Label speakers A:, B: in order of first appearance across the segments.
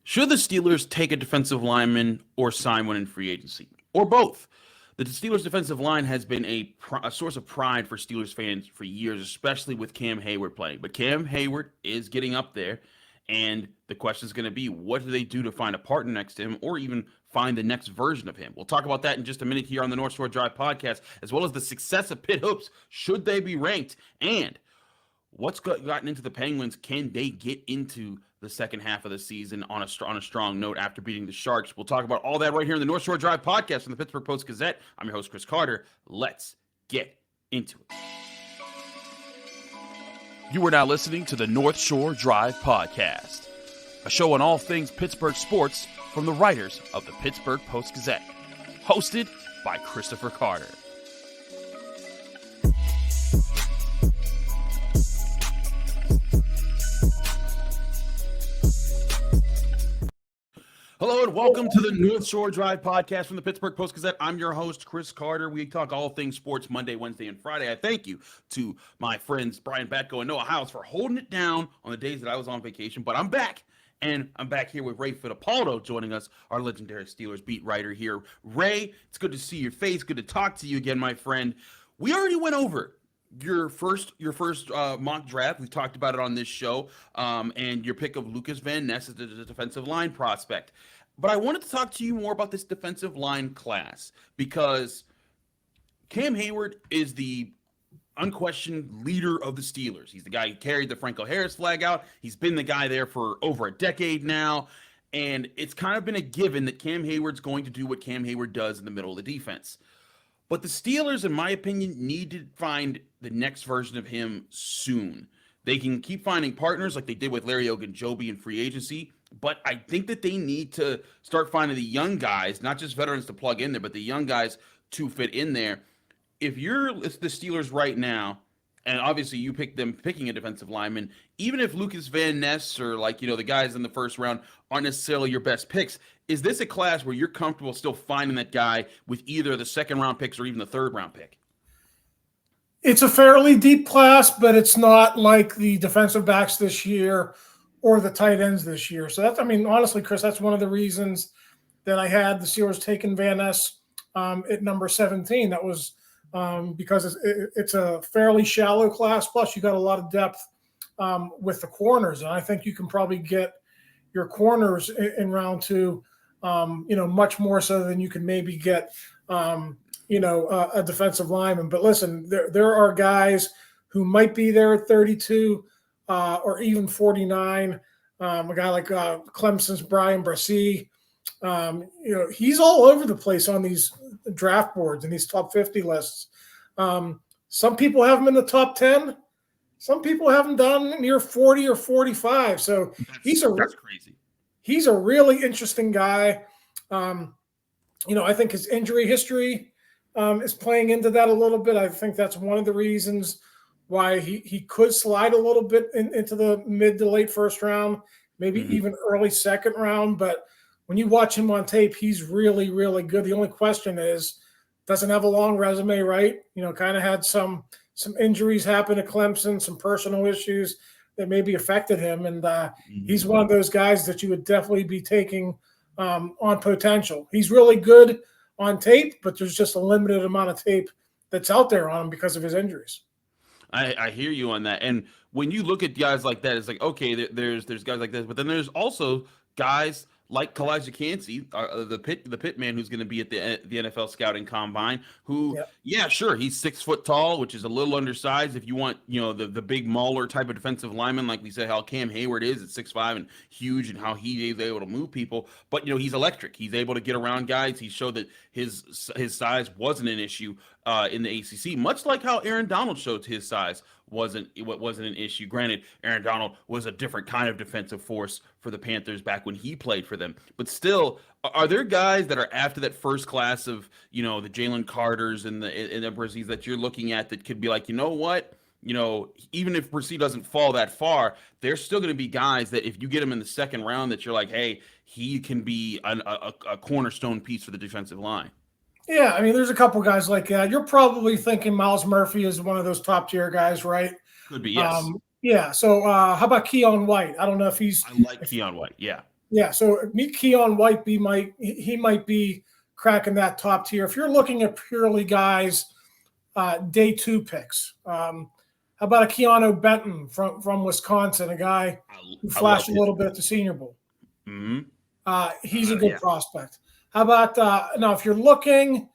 A: Should the Steelers take a defensive lineman or sign one in free agency? Or both? The Steelers' defensive line has been a source of pride for Steelers fans for years, especially with Cam Heyward playing. But Cam Heyward is getting up there, and the question is going to be, what do they do to find a partner next to him or even find the next version of him? We'll talk about that in just a minute here on the North Shore Drive podcast, as well as the success of Pitt hoops. Should they be ranked? And what's gotten into the Penguins? Can they get into the second half of the season on a strong note after beating the Sharks? We'll talk about all that right here in the North Shore Drive podcast from the Pittsburgh Post-Gazette. I'm your host, Chris Carter. Let's get into it. You are now listening to the North Shore Drive podcast, a show on all things Pittsburgh sports from the writers of the Pittsburgh Post-Gazette, hosted by Christopher Carter. Hello and welcome to the North Shore Drive podcast from the Pittsburgh Post-Gazette. I'm your host, Chris Carter. We talk all things sports Monday, Wednesday, and Friday. I thank you to my friends Brian Batko and Noah Hiles for holding it down on the days that I was on vacation, but I'm back. And I'm back here with Ray Fittipaldo joining us, our legendary Steelers beat writer here. Ray, it's good to see your face. Good to talk to you again, my friend. We already went over your first mock draft. We've talked about it on this show, and your pick of Lucas Van Ness as the defensive line prospect. But I wanted to talk to you more about this defensive line class because Cam Heyward is the unquestioned leader of the Steelers. He's the guy who carried the Franco Harris flag out. He's been the guy there for over a decade now, and it's kind of been a given that Cam Heyward's going to do what Cam Heyward does in the middle of the defense. But the Steelers, in my opinion, need to find the next version of him soon. They can keep finding partners like they did with Larry Ogunjobi in free agency, but I think that they need to start finding the young guys, not just veterans to plug in there, but the young guys to fit in there. If you're the Steelers right now, and obviously you picking a defensive lineman, even if Lucas Van Ness or the guys in the first round aren't necessarily your best picks, is this a class where you're comfortable still finding that guy with either the second round picks or even the third round pick?
B: It's a fairly deep class, but it's not like the defensive backs this year or the tight ends this year. So honestly, Chris, that's one of the reasons that I had the Steelers taking Van Ness at number 17. That was because it's a fairly shallow class. Plus, you got a lot of depth with the corners, and I think you can probably get your corners in round two, much more so than you can maybe get, a defensive lineman. But listen, there are guys who might be there at 32 or even 49. A guy like Clemson's Brian Brassie. He's all over the place on these draft boards and these top 50 lists. Some people have him in the top 10. Some people have him down near 40 or 45. So that's crazy. He's a really interesting guy. I think his injury history is playing into that a little bit. I think that's one of the reasons why he could slide a little bit into the mid to late first round, maybe even early second round. But when you watch him on tape, he's really, really good. The only question is, doesn't have a long resume, right? Kind of had some injuries happen at Clemson, some personal issues that maybe affected him. And he's one of those guys that you would definitely be taking on potential. He's really good on tape, but there's just a limited amount of tape that's out there on him because of his injuries.
A: I hear you on that. And when you look at guys like that, it's like, okay, there's guys like this, but then there's also guys like Kalijah Cansey, the Pitt man, who's going to be at the NFL scouting combine, who, sure, he's 6 foot tall, which is a little undersized. If you want, the big mauler type of defensive lineman, like we said, how Cam Heyward is at 6'5" and huge, and how he is able to move people. But he's electric. He's able to get around guys. He showed that his size wasn't an issue in the ACC, much like how Aaron Donald showed his size wasn't an issue. Granted, Aaron Donald was a different kind of defensive force for the Panthers back when he played for them. But still, are there guys that are after that first class of, the Jalen Carters and the Brassies that you're looking at that could be like, what? Even if Brassie doesn't fall that far, there's still going to be guys that if you get him in the second round that you're like, hey, he can be a cornerstone piece for the defensive line.
B: Yeah, there's a couple guys like that. You're probably thinking Miles Murphy is one of those top-tier guys, right?
A: Could be, yes.
B: So how about Keon White? I don't know if he's –
A: I like Keon White, yeah.
B: Yeah, so Keon White he might be cracking that top tier. If you're looking at purely guys, day 2 picks, how about a Keanu Benton from Wisconsin, a guy who flashed a little bit at the Senior Bowl? He's a good prospect. How about now? If you're looking,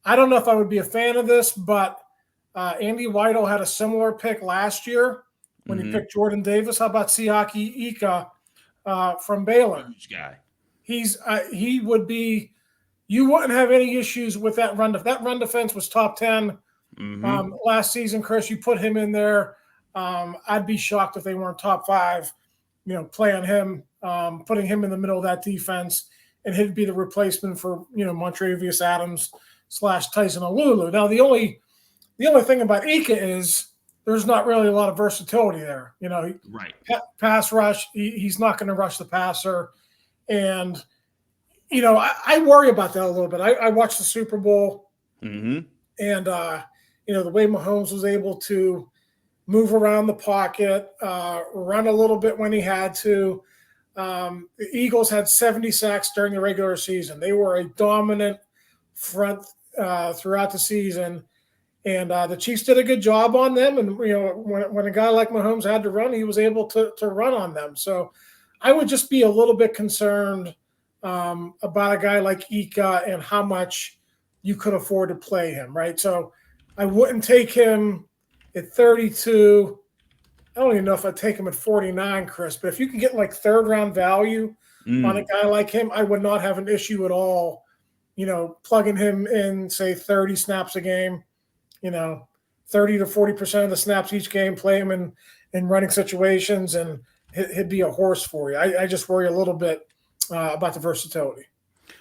B: I don't know if I would be a fan of this, but Andy Weidel had a similar pick last year when he picked Jordan Davis. How about Siaki Ika from Baylor?
A: Huge guy.
B: He would be. You wouldn't have any issues with that run. If that run defense was top 10 last season, Chris, you put him in there. I'd be shocked if they weren't top 5. Playing him, putting him in the middle of that defense, and he'd be the replacement for Montrevious Adams / Tyson Alulu. Now the only thing about Ika is there's not really a lot of versatility there.
A: Right.
B: Pass rush, he's not going to rush the passer, and I worry about that a little bit. I watched the Super Bowl, and the way Mahomes was able to move around the pocket, run a little bit when he had to. The Eagles had 70 sacks during the regular season. They were a dominant front throughout the season, and the Chiefs did a good job on them. And when a guy like Mahomes had to run, he was able to run on them. So I would just be a little bit concerned about a guy like Ika and how much you could afford to play him, right? So I wouldn't take him at 32. I don't even know if I'd take him at 49, Chris, but if you can get like 3rd round value on a guy like him, I would not have an issue at all, plugging him in, say, 30 snaps a game, 30 to 40% of the snaps each game, play him in running situations, and he'd be a horse for you. I just worry a little bit about the versatility.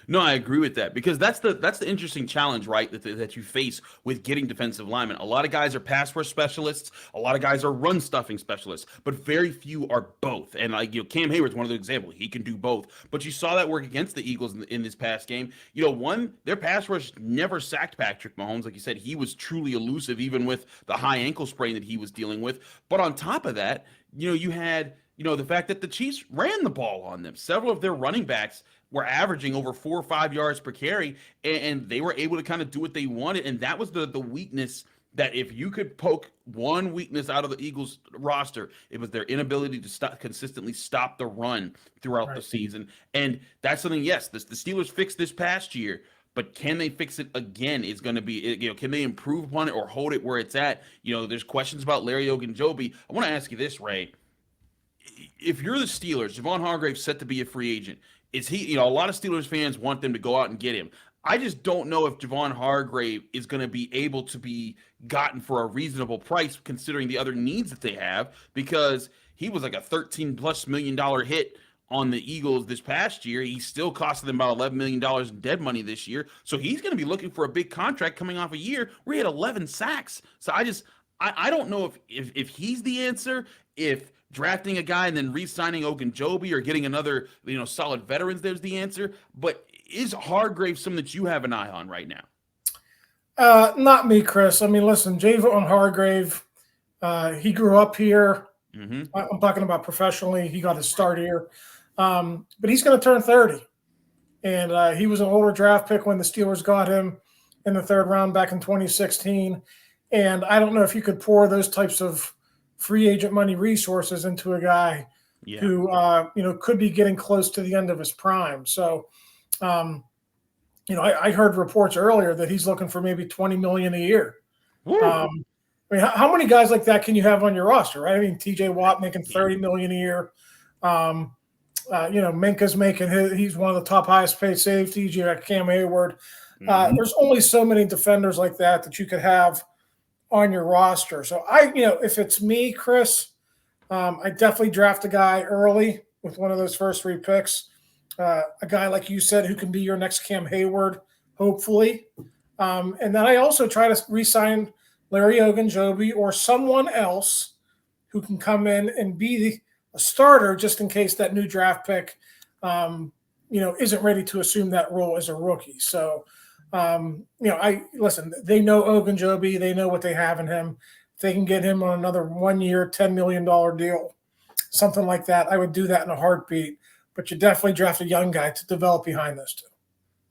A: No, I agree with that, because that's the interesting challenge, right, that you face with getting defensive linemen. A lot of guys are pass rush specialists, a lot of guys are run stuffing specialists, but very few are both. And Cam Heyward's one of the examples. He can do both. But you saw that work against the Eagles in this past game. Their pass rush never sacked Patrick Mahomes. Like you said, he was truly elusive, even with the high ankle sprain that he was dealing with. But on top of that, you had the fact that the Chiefs ran the ball on them. Several of their running backs were averaging over 4 or 5 yards per carry, and they were able to kind of do what they wanted. And that was the weakness, that if you could poke one weakness out of the Eagles roster, it was their inability to consistently stop the run throughout the season. And that's something, yes, the Steelers fixed this past year, but can they fix it again? Is going to be, can they improve upon it or hold it where it's at? There's questions about Larry Ogunjobi. I want to ask you this, Ray. If you're the Steelers, Javon Hargrave's set to be a free agent. Is he, a lot of Steelers fans want them to go out and get him. I just don't know if Javon Hargrave is going to be able to be gotten for a reasonable price, considering the other needs that they have, because he was like a $13+ million hit on the Eagles this past year. He still costed them about $11 million in dead money this year. So he's going to be looking for a big contract coming off a year where he had 11 sacks. So I don't know if he's the answer, if drafting a guy and then re-signing Ogunjobi or getting another, solid veterans, there's the answer. But is Hargrave something that you have an eye on right now?
B: Not me, Chris. I mean, listen, Javon Hargrave, he grew up here. I'm talking about professionally. He got his start here. But he's going to turn 30. And he was an older draft pick when the Steelers got him in the 3rd round back in 2016. And I don't know if you could pour those types of free agent money resources into a guy who, could be getting close to the end of his prime. So, I heard reports earlier that he's looking for maybe $20 million a year. I mean, how many guys like that can you have on your roster, right? I mean, TJ Watt making $30 million a year. Minka's he's one of the top highest paid safeties. You got Cam Heyward. There's only so many defenders like that you could have on your roster. So if it's me, Chris, I definitely draft a guy early with one of those first 3 picks. A guy, like you said, who can be your next Cam Heyward, hopefully. And then I also try to re-sign Larry Ogunjobi or someone else who can come in and be a starter just in case that new draft pick, isn't ready to assume that role as a rookie. So, listen, they know Ogunjobi, they know what they have in him. If they can get him on another 1 year, $10 million deal, something like that, I would do that in a heartbeat. but you definitely draft a young guy to develop behind this too.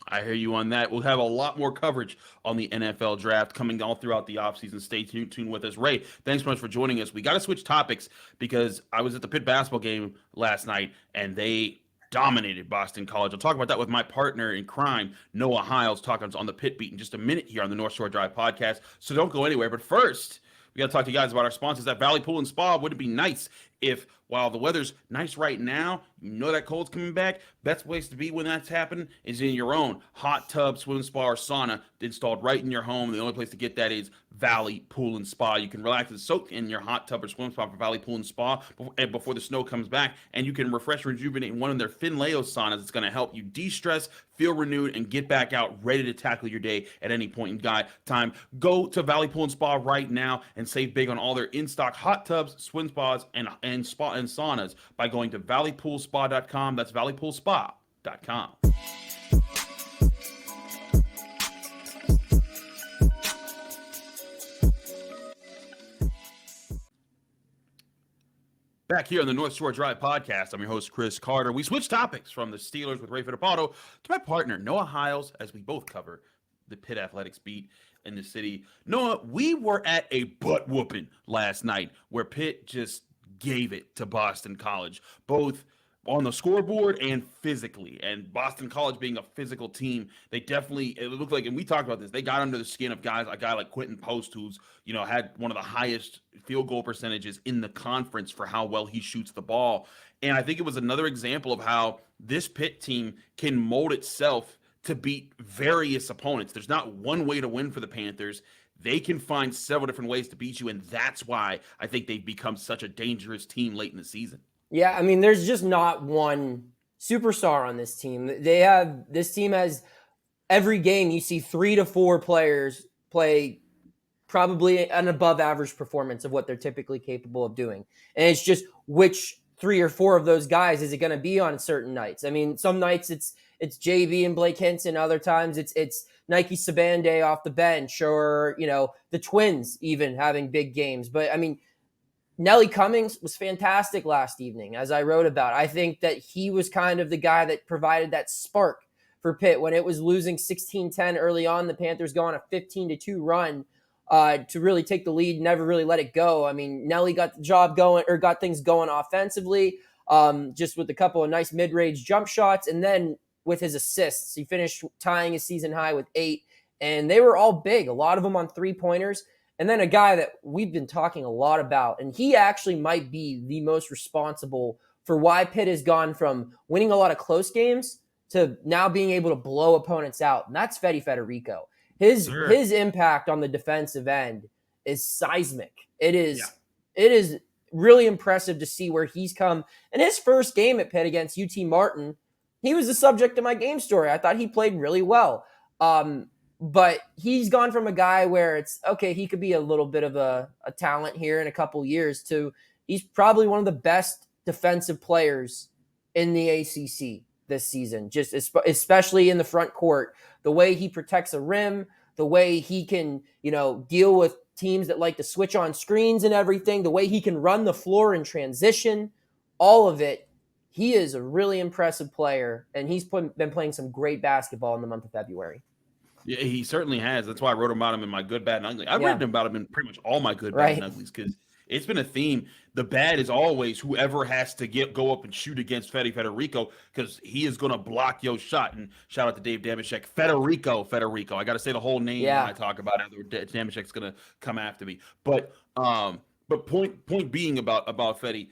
A: I hear you on that. We'll have a lot more coverage on the NFL draft coming all throughout the offseason. Stay tuned with us. Ray, thanks so much for joining us. We got to switch topics because I was at the Pitt basketball game last night, and they dominated Boston College. I'll talk about that with my partner in crime, Noah Hiles, talking on the Pitt Beat in just a minute here on the North Shore Drive podcast. So don't go anywhere. But first, we got to talk to you guys about our sponsors at Valley Pool and Spa. Wouldn't it be nice if, while the weather's nice right now, you know that cold's coming back, best place to be when that's happening is in your own hot tub, swim spa, or sauna installed right in your home. The only place to get that is Valley Pool and Spa. You can relax and soak in your hot tub or swim spa for Valley Pool and Spa before the snow comes back, and you can refresh and rejuvenate in one of their Finleo saunas. It's going to help you de-stress, feel renewed, and get back out ready to tackle your day at any point in time. Go to Valley Pool and Spa right now and save big on all their in-stock hot tubs, swim spas, and spa and saunas by going to valleypoolspa.com. That's valleypoolspa.com. Back here on the North Shore Drive podcast, I'm your host, Chris Carter. We switch topics from the Steelers with Ray Fittipaldo to my partner, Noah Hiles, as we both cover the Pitt athletics beat in the city. Noah, we were at a butt whooping last night where Pitt just gave it to Boston College, both on the scoreboard and physically. And Boston College being a physical team, they definitely, it looked like, and we talked about this, they got under the skin of a guy like Quentin Post, who's, had one of the highest field goal percentages in the conference for how well he shoots the ball. And I think it was another example of how this Pitt team can mold itself to beat various opponents. There's not one way to win for the Panthers. They can find several different ways to beat you, and that's why I think they've become such a dangerous team late in the season.
C: Yeah, I mean, there's just not one superstar on this team. This team has every game you see 3 to 4 players play probably an above average performance of what they're typically capable of doing. And it's just which 3 or 4 of those guys is it going to be on certain nights? I mean, some nights it's JV and Blake Hinson, other times it's Nike Sabande off the bench, or the Twins even having big games. But I mean, Nelly Cummings was fantastic last evening, as I wrote about. I think that he was kind of the guy that provided that spark for Pitt when it was losing 16-10 early on. The Panthers go on a 15-2 run to really take the lead, never really let it go. I mean, Nelly got the job going, or got things going offensively, just with a couple of nice mid-range jump shots. And then with his assists, he finished tying his season high with 8, and they were all big, a lot of them on 3-pointers. And then a guy that we've been talking a lot about, and he actually might be the most responsible for why Pitt has gone from winning a lot of close games to now being able to blow opponents out, and that's Federico. His impact on the defensive end is seismic. It is really impressive to see where he's come. In his first game at Pitt against UT Martin, he was the subject of my game story. I thought he played really well. But he's gone from a guy where it's, okay, he could be a little bit of a talent here in a couple years, to he's probably one of the best defensive players in the ACC this season, just especially in the front court. The way he protects a rim, the way he can, deal with teams that like to switch on screens and everything, the way he can run the floor in transition, all of it. He is a really impressive player, and he's been playing some great basketball in the month of February.
A: Yeah, he certainly has. That's why I wrote about him in my good, bad, and ugly. I've written about him in pretty much all my good, bad, and uglies, because it's been a theme. The bad is always whoever has to go up and shoot against Federico, because he is going to block your shot. And shout out to Dave Damashek. Federico. I got to say the whole name when I talk about it. Damashek's going to come after me. But point being about Fetty,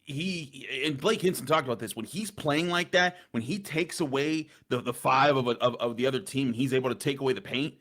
A: and Blake Hinson talked about this, when he's playing like that, when he takes away the 5 of the other team, and he's able to take away the paint,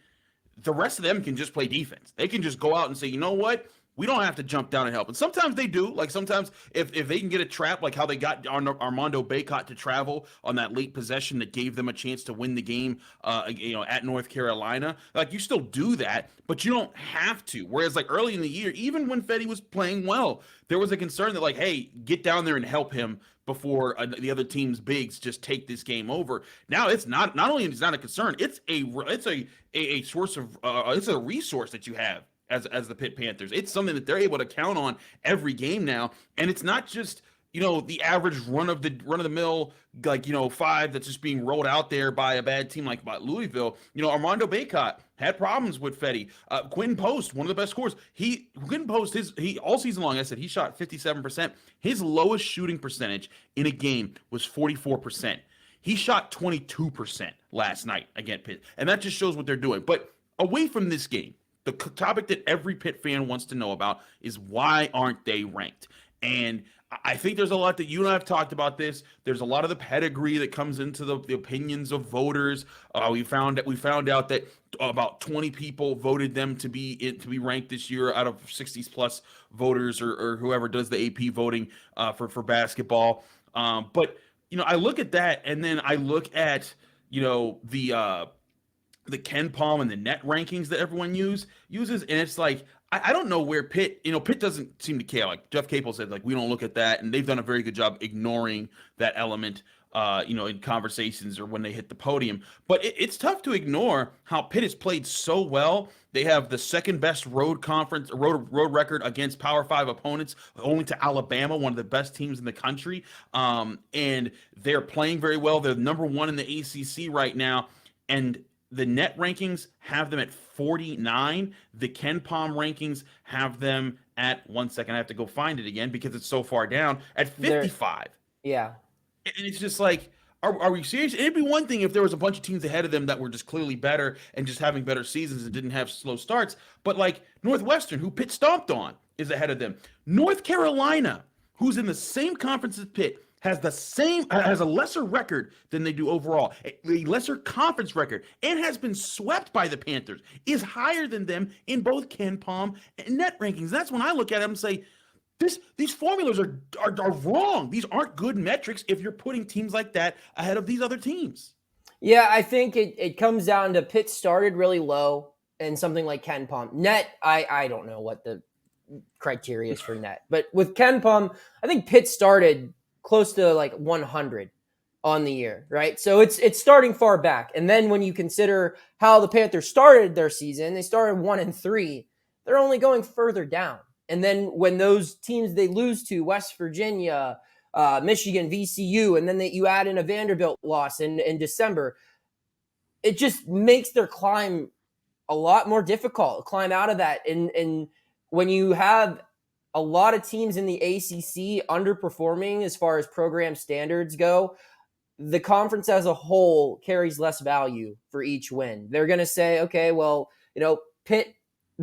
A: the rest of them can just play defense. They can just go out and say, you know what? We don't have to jump down and help. And sometimes they do. Like sometimes if they can get a trap, like how they got Armando Bacot to travel on that late possession that gave them a chance to win the game, at North Carolina, like you still do that, but you don't have to. Whereas like early in the year, even when Fetty was playing well, there was a concern that like, hey, get down there and help him before the other team's bigs just take this game over. Now it's not only is it not a concern, it's a source of it's a resource that you have as the Pitt Panthers. It's something that they're able to count on every game now, and it's not just the average run of the mill, like, five that's just being rolled out there by a bad team like Louisville. Armando Bacot had problems with Fetty. Quinn Post, one of the best scorers. Quinn Post, he all season long, I said he shot 57%. His lowest shooting percentage in a game was 44%. He shot 22% last night against Pitt, and that just shows what they're doing. But away from this game, the topic that every Pitt fan wants to know about is why aren't they ranked? And I think there's a lot that you and I have talked about this. There's a lot of the pedigree that comes into the opinions of voters. We found out that about 20 people voted them to be ranked this year out of 60 plus voters or whoever does the AP voting for basketball. But I look at that, and then I look at the Ken Palm and the net rankings that everyone uses, and it's like I don't know where Pitt doesn't seem to care. Like Jeff Capel said, like we don't look at that, and they've done a very good job ignoring that element, in conversations or when they hit the podium. But it's tough to ignore how Pitt has played so well. They have the second best road record against Power 5 opponents, only to Alabama, one of the best teams in the country. And they're playing very well. They're number one in the ACC right now, and the net rankings have them at 49. The Ken Palm rankings have them at, one second, I have to go find it again because it's so far down, at 55.
C: Yeah.
A: And it's just like, are we serious? It'd be one thing if there was a bunch of teams ahead of them that were just clearly better and just having better seasons and didn't have slow starts. But like Northwestern, who Pitt stomped on, is ahead of them. North Carolina, who's in the same conference as Pitt, has a lesser record than they do overall, a lesser conference record, and has been swept by the Panthers, is higher than them in both Ken Palm and net rankings. That's when I look at them and say, these formulas are wrong. These aren't good metrics if you're putting teams like that ahead of these other teams.
C: Yeah, I think it comes down to Pitt started really low, and something like Ken Palm. Net, I don't know what the criteria is for net, but with Ken Palm, I think Pitt started close to like 100 on the year, right? So it's starting far back. And then when you consider how the Panthers started their season, they started 1-3. They're only going further down. And then when those teams they lose to, West Virginia, Michigan, VCU, and then you add in a Vanderbilt loss in December, it just makes their climb a lot more difficult, climb out of that. And when you have a lot of teams in the ACC underperforming as far as program standards go, the conference as a whole carries less value for each win. They're going to say, okay, well, Pitt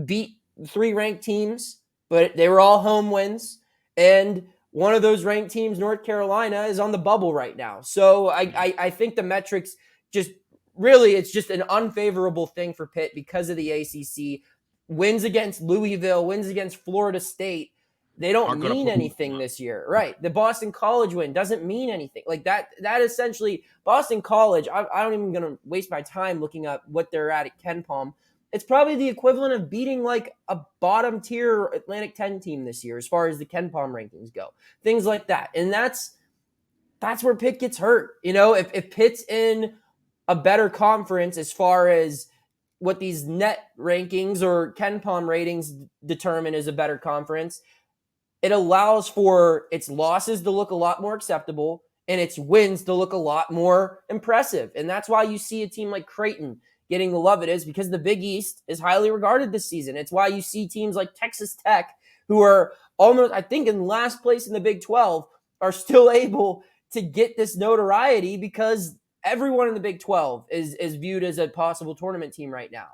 C: beat 3 ranked teams, but they were all home wins. And one of those ranked teams, North Carolina, is on the bubble right now. So I think the metrics it's just an unfavorable thing for Pitt because of the ACC. Wins against Louisville, wins against Florida State, they don't mean anything this year. Right. The Boston College win doesn't mean anything. Like that essentially, Boston College, I'm not even going to waste my time looking up what they're at Ken Palm. It's probably the equivalent of beating like a bottom tier Atlantic 10 team this year as far as the Ken Palm rankings go. Things like that. And that's where Pitt gets hurt. If Pitt's in a better conference as far as what these net rankings or Ken Palm ratings determine as a better conference, it allows for its losses to look a lot more acceptable and its wins to look a lot more impressive. And that's why you see a team like Creighton getting the love it is, because the Big East is highly regarded this season. It's why you see teams like Texas Tech, who are almost, I think, in last place in the Big 12, are still able to get this notoriety because everyone in the Big 12 is viewed as a possible tournament team right now.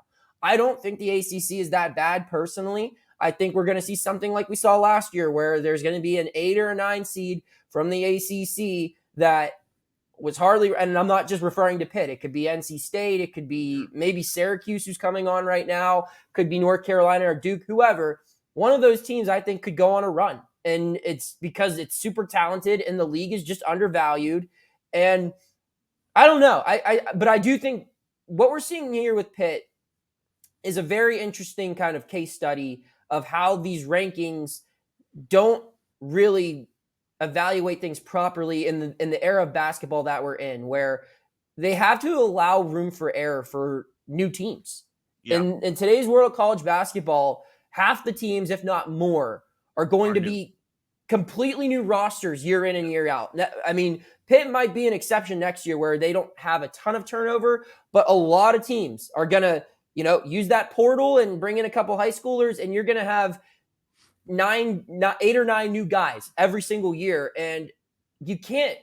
C: I don't think the ACC is that bad personally. I think we're going to see something like we saw last year where there's going to be an 8 or a 9 seed from the ACC that was hardly, and I'm not just referring to Pitt. It could be NC State. It could be maybe Syracuse, who's coming on right now. Could be North Carolina or Duke, whoever. One of those teams I think could go on a run. And it's because it's super talented and the league is just undervalued. And I don't know. But I do think what we're seeing here with Pitt is a very interesting kind of case study of how these rankings don't really evaluate things properly in the era of basketball that we're in, where they have to allow room for error for new teams. Yeah. In today's world of college basketball, half the teams, if not more, are going to be completely new rosters year in and year out. I mean, Pitt might be an exception next year where they don't have a ton of turnover, but a lot of teams are going to, use that portal and bring in a couple high schoolers, and you're going to have 8 or 9 new guys every single year. And you can't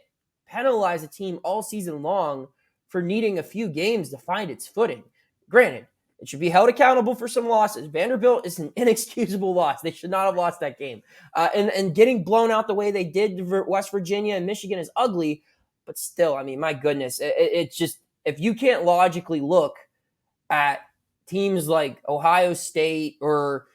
C: penalize a team all season long for needing a few games to find its footing. Granted, it should be held accountable for some losses. Vanderbilt is an inexcusable loss. They should not have lost that game. And getting blown out the way they did to West Virginia and Michigan is ugly. But still, I mean, my goodness, it's just, if you can't logically look at teams like Ohio State or,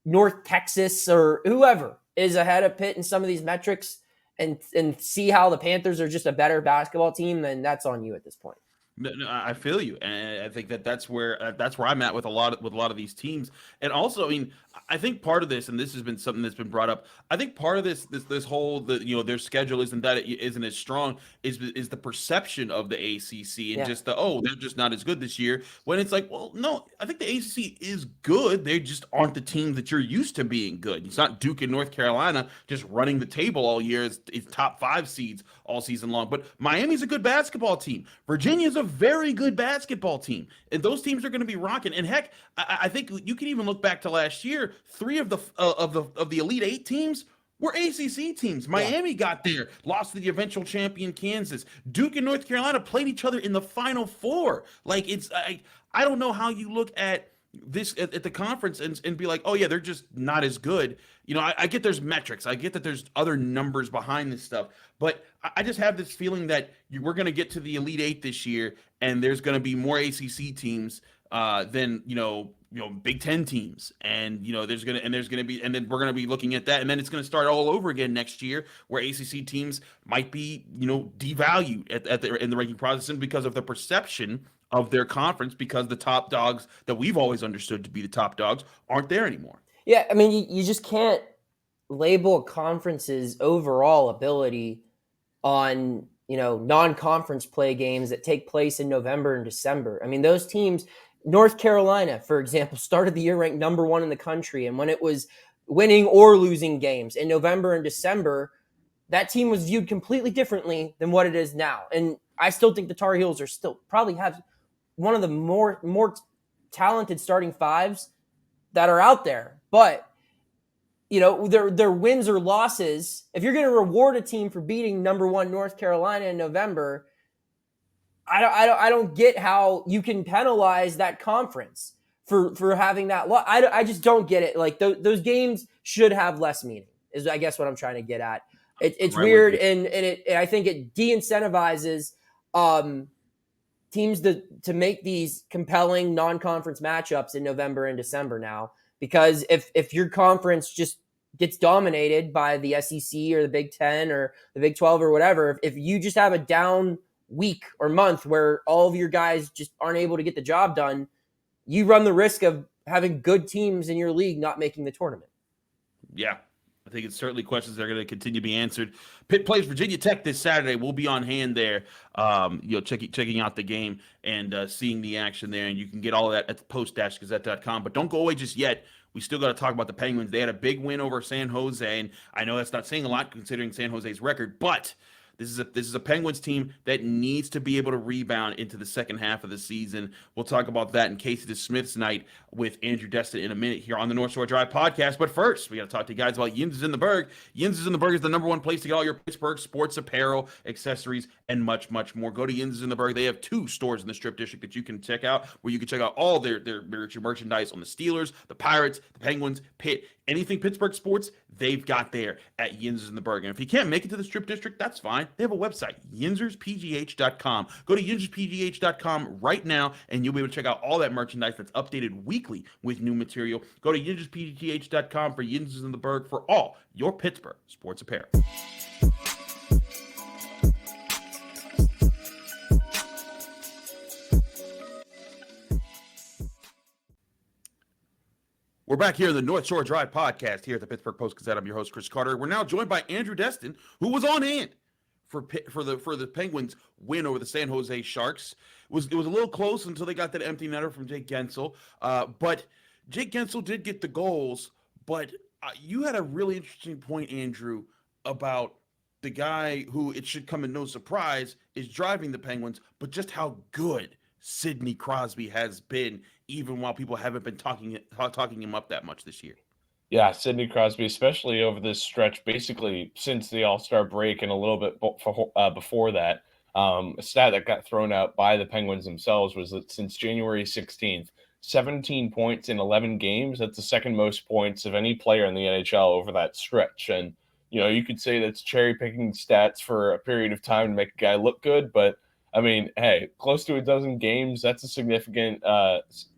C: North Texas or whoever is ahead of Pitt in some of these metrics and see how the Panthers are just a better basketball team, then that's on you at this point.
A: No, I feel you, and I think that's where I'm at with a lot of these teams. And also, I mean, I think part of this, and this has been something that's been brought up, I think part of this whole their schedule isn't that it isn't as strong is the perception of the ACC and just they're just not as good this year. When it's like, well, no, I think the ACC is good. They just aren't the teams that you're used to being good. It's not Duke and North Carolina just running the table all year. It's top 5 seeds all season long. But Miami's a good basketball team. Virginia's a very good basketball team, and those teams are going to be rocking. And heck, I think you can even look back to last year. 3 of the Elite 8 teams were ACC teams. Miami got there, lost to the eventual champion Kansas. Duke and North Carolina played each other in the Final Four. Like, it's I don't know how you look at this at the conference and be like, oh yeah, they're just not as good. I get there's metrics. I get that there's other numbers behind this stuff, but I just have this feeling that we're going to get to the Elite 8 this year, and there's going to be more ACC teams than Big Ten teams, and then we're going to be looking at that, and then it's going to start all over again next year, where ACC teams might be devalued in the ranking process because of the perception of their conference, because the top dogs that we've always understood to be the top dogs aren't there anymore.
C: Yeah, I mean, you just can't label a conference's overall ability on, non-conference play games that take place in November and December. I mean, those teams, North Carolina, for example, started the year ranked number 1 in the country. And when it was winning or losing games in November and December, that team was viewed completely differently than what it is now. And I still think the Tar Heels are still probably have one of the more talented starting 5s that are out there. But, their wins or losses, if you're going to reward a team for beating number 1 North Carolina in November, I don't get how you can penalize that conference for having that loss. I just don't get it. Like, those games should have less meaning, is I guess what I'm trying to get at. It's right, weird, and I think it de-incentivizes teams to make these compelling non-conference matchups in November and December now. Because if your conference just gets dominated by the SEC or the Big 10 or the Big 12 or whatever, if you just have a down week or month where all of your guys just aren't able to get the job done, you run the risk of having good teams in your league not making the tournament.
A: Yeah, I think it's certainly questions that are going to continue to be answered. Pitt plays Virginia Tech this Saturday. We'll be on hand there, checking out the game and seeing the action there. And you can get all of that at post-gazette.com. But don't go away just yet. We still got to talk about the Penguins. They had a big win over San Jose, and I know that's not saying a lot considering San Jose's record, but this is a Penguins team that needs to be able to rebound into the second half of the season. We'll talk about that in Casey DeSmith's night with Andrew Destin in a minute here on the North Shore Drive podcast. But first, we got to talk to you guys about Yins in the Berg. Yins in the Berg is the number 1 place to get all your Pittsburgh sports apparel, accessories, and much, much more. Go to Yins in the Berg. They have 2 stores in the Strip District that you can check out, where you can check out all their merchandise on the Steelers, the Pirates, the Penguins, Pitt. Anything Pittsburgh sports, they've got there at Yinzers in the Berg. And if you can't make it to the Strip District, that's fine. They have a website, yinzerspgh.com. Go to yinzerspgh.com right now, and you'll be able to check out all that merchandise that's updated weekly with new material. Go to yinzerspgh.com for Yinzers in the Berg for all your Pittsburgh sports apparel. We're back here in the North Shore Drive podcast here at the Pittsburgh Post-Gazette. I'm your host, Chris Carter. We're now joined by Andrew Destin, who was on hand for the Penguins' win over the San Jose Sharks. It was a little close until they got that empty netter from Jake Gensel. But Jake Gensel did get the goals, but you had a really interesting point, Andrew, about the guy who it should come as no surprise is driving the Penguins, but just how good Sidney Crosby has been, even while people haven't been talking him up that much this year.
D: Yeah, Sidney Crosby, especially over this stretch, basically since the All-Star break and a little bit before that. A stat that got thrown out by the Penguins themselves was that since January 16th, 17 points in 11 games. That's the second most points of any player in the NHL over that stretch. And, you could say that's cherry picking stats for a period of time to make a guy look good. But, I mean, hey, close to a dozen games, that's a significant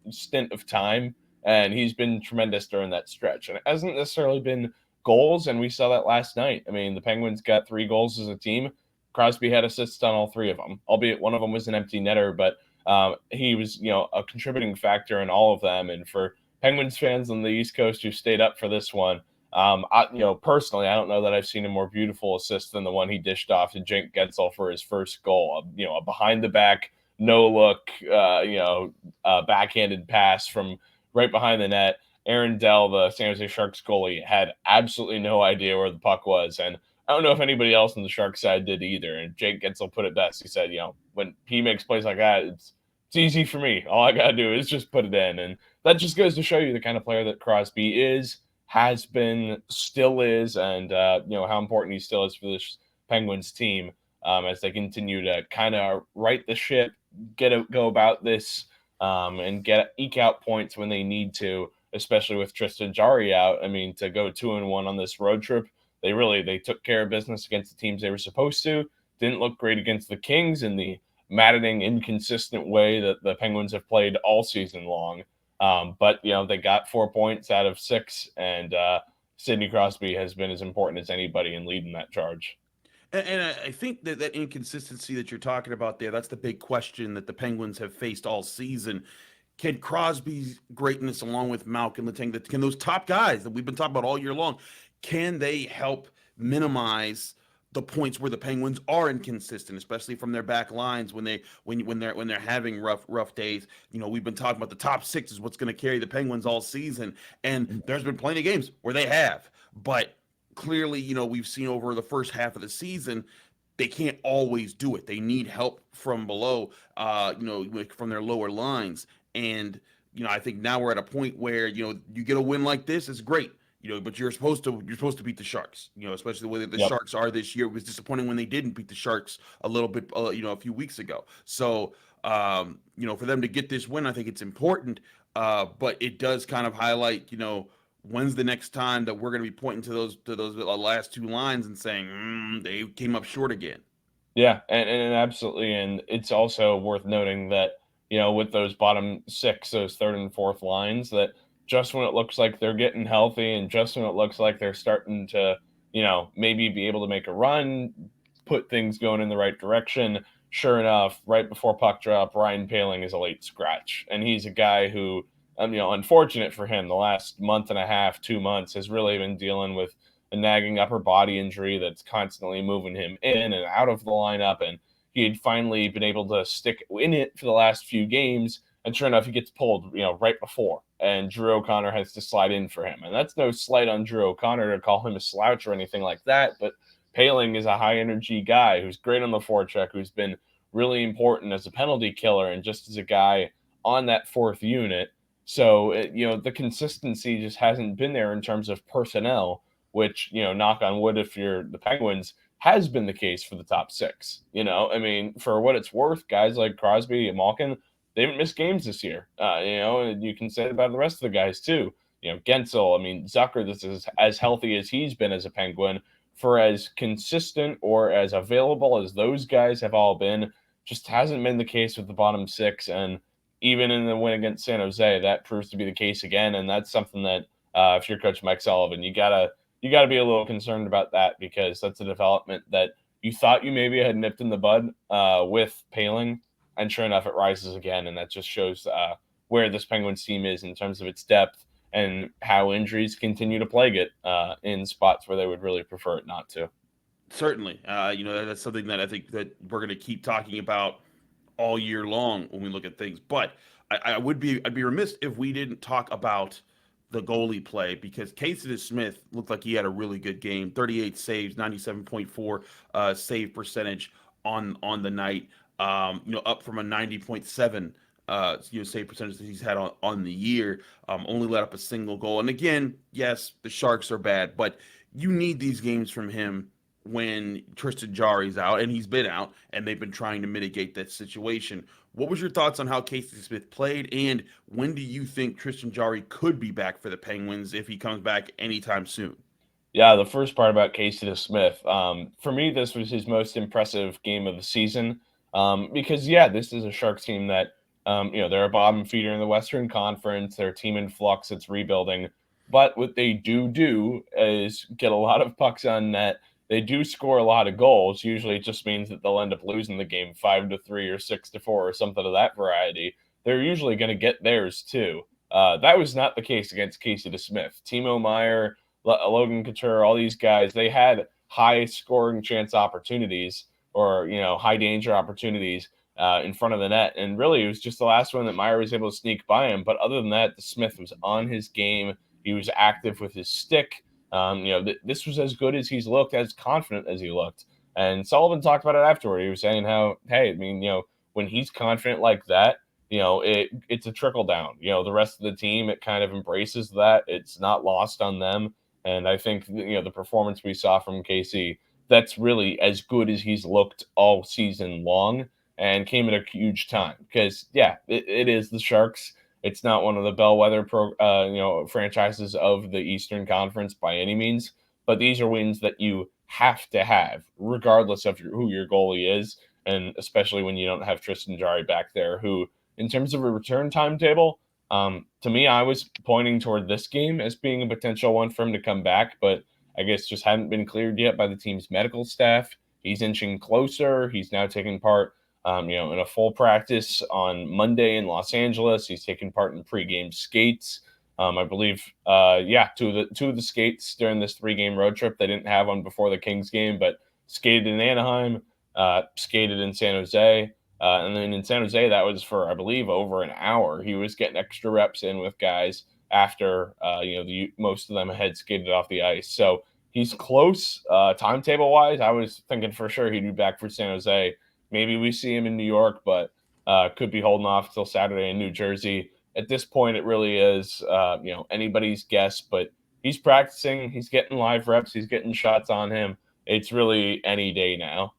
D: stint of time. And he's been tremendous during that stretch. And it hasn't necessarily been goals, and we saw that last night. I mean, the Penguins got 3 goals as a team. Crosby had assists on all 3 of them, albeit one of them was an empty netter, but he was, a contributing factor in all of them. And for Penguins fans on the East Coast who stayed up for this one, personally, I don't know that I've seen a more beautiful assist than the one he dished off to Jake Gensel for his first goal. A behind the back, no look, backhanded pass from right behind the net. Aaron Dell, the San Jose Sharks goalie, had absolutely no idea where the puck was. And I don't know if anybody else on the Sharks side did either. And Jake Gensel put it best. He said, when he makes plays like that, it's easy for me. All I got to do is just put it in. And that just goes to show you the kind of player that Crosby is, has been, still is, and, how important he still is for this Penguins team as they continue to kind of right the ship, go about this, and eke out points when they need to, especially with Tristan Jarry out. I mean, to go 2-1 on this road trip, they took care of business against the teams they were supposed to. Didn't look great against the Kings in the maddening, inconsistent way that the Penguins have played all season long. But they got 4 points out of 6, and Sidney Crosby has been as important as anybody in leading that charge.
A: And I think that inconsistency that you're talking about there, that's the big question that the Penguins have faced all season. Can Crosby's greatness, along with Malkin, Letang, can those top guys that we've been talking about all year long, can they help minimize the points where the Penguins are inconsistent, especially from their back lines when they're having rough days? We've been talking about the top 6 is what's going to carry the Penguins all season, and there's been plenty of games where they have, but clearly, we've seen over the first half of the season, they can't always do it. They need help from below, from their lower lines. And, I think now we're at a point where, you get a win like this, it's great, but you're supposed to beat the Sharks, especially the way that the Sharks are this year. It was disappointing when they didn't beat the Sharks a little bit, a few weeks ago. So, for them to get this win, I think it's important. But it does kind of highlight, when's the next time that we're going to be pointing to those last 2 lines and saying they came up short again?
D: Yeah, and absolutely. And it's also worth noting that, with those bottom 6, those 3rd and 4th lines, that just when it looks like they're getting healthy and just when it looks like they're starting to, maybe be able to make a run, put things going in the right direction, sure enough, right before puck drop, Ryan Poehling is a late scratch. And he's a guy who, unfortunate for him, the last month and a half, 2 months, has really been dealing with a nagging upper body injury that's constantly moving him in and out of the lineup. And he had finally been able to stick in it for the last few games. And sure enough, he gets pulled, right before. And Drew O'Connor has to slide in for him. And that's no slight on Drew O'Connor to call him a slouch or anything like that. But Poehling is a high-energy guy who's great on the forecheck, who's been really important as a penalty killer and just as a guy on that 4th unit. So, the consistency just hasn't been there in terms of personnel, which, knock on wood, if you're the Penguins, has been the case for the top 6. For what it's worth, guys like Crosby and Malkin, they haven't missed games this year. And you can say it about the rest of the guys too. Gensel, Zucker, this is as healthy as he's been as a Penguin, for as consistent or as available as those guys have all been, just hasn't been the case with the bottom 6. And even in the win against San Jose, that proves to be the case again. And that's something that if you're Coach Mike Sullivan, you gotta be a little concerned about that, because that's a development that you thought you maybe had nipped in the bud with Poehling, and sure enough, it rises again. And that just shows where this Penguins team is in terms of its depth and how injuries continue to plague it in spots where they would really prefer it not to.
A: Certainly. That's something that I think that we're going to keep talking about all year long when we look at things. But I'd be remiss if we didn't talk about the goalie play, because Casey Smith looked like he had a really good game. 38 saves, 97.4 save percentage on the night. Up from a 90.7 save percentage that he's had on the year. Only let up a single goal. And again, yes, the Sharks are bad, but you need these games from him when Tristan Jarry's out, and he's been out, and they've been trying to mitigate that situation. What was your thoughts on how Casey Smith played, and when do you think Tristan Jarry could be back for the Penguins if he comes back anytime soon?
D: Yeah, the first part about Casey Smith. For me, this was his most impressive game of the season because, this is a Sharks team that, they're a bottom feeder in the Western Conference. They're a team in flux that's rebuilding. But what they do is get a lot of pucks on net. They do score a lot of goals. Usually it just means that they'll end up losing the game 5-3 or 6-4 or something of that variety. They're usually going to get theirs too. That was not the case against Casey Smith. Timo Meier, Logan Couture, all these guys, they had high scoring chance opportunities or, high danger opportunities in front of the net. And really it was just the last one that Meier was able to sneak by him. But other than that, Smith was on his game. He was active with his stick. This was as good as he's looked, as confident as he looked. And Sullivan talked about it afterward. He was saying how, hey, when he's confident like that, it's a trickle down. The rest of the team, it kind of embraces that. It's not lost on them. And I think, the performance we saw from Casey, that's really as good as he's looked all season long and came at a huge time because, it is the Sharks. It's not one of the bellwether franchises of the Eastern Conference by any means, but these are wins that you have to have, regardless of who your goalie is, and especially when you don't have Tristan Jarry back there, who, in terms of a return timetable, to me, I was pointing toward this game as being a potential one for him to come back, but I guess just hadn't been cleared yet by the team's medical staff. He's inching closer. He's now taking part in a full practice on Monday in Los Angeles. He's taking part in pregame skates. I believe, two of the skates during this 3-game road trip. They didn't have one before the Kings game, but skated in Anaheim, skated in San Jose. And then in San Jose, that was for, I believe, over an hour. He was getting extra reps in with guys after, most of them had skated off the ice. So he's close timetable-wise. I was thinking for sure he'd be back for San Jose. Maybe we see him in New York, but could be holding off till Saturday in New Jersey. At this point, it really is, anybody's guess, but he's practicing. He's getting live reps. He's getting shots on him. It's really any day now.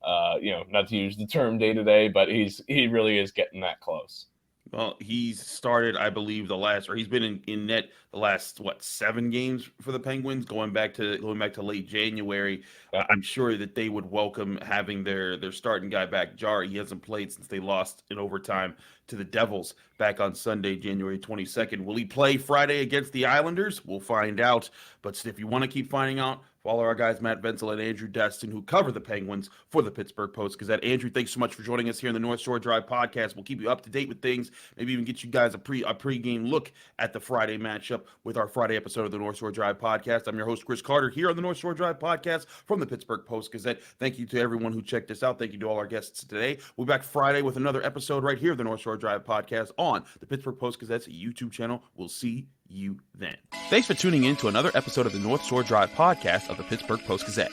D: Not to use the term day to day, but he really is getting that close.
A: Well, he's started, I believe, he's been in net the last 7 games for the Penguins, going back to late January. I'm sure that they would welcome having their starting guy back, Jarry. He hasn't played since they lost in overtime to the Devils back on Sunday, January 22nd. Will he play Friday against the Islanders? We'll find out. But if you want to keep finding out, follow our guys, Matt Venzel and Andrew Destin, who cover the Penguins for the Pittsburgh Post-Gazette. Andrew, thanks so much for joining us here in the North Shore Drive podcast. We'll keep you up to date with things, maybe even get you guys a pre-game look at the Friday matchup with our Friday episode of the North Shore Drive podcast. I'm your host, Chris Carter, here on the North Shore Drive podcast from the Pittsburgh Post-Gazette. Thank you to everyone who checked us out. Thank you to all our guests today. We'll be back Friday with another episode right here of the North Shore Drive podcast on the Pittsburgh Post-Gazette's YouTube channel. We'll see you then. Thanks for tuning in to another episode of the North Shore Drive podcast of the Pittsburgh Post-Gazette.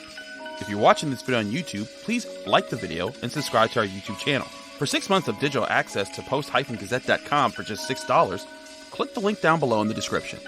A: If you're watching this video on YouTube, please like the video and subscribe to our YouTube channel. For 6 months of digital access to post-gazette.com for just $6, click the link down below in the description.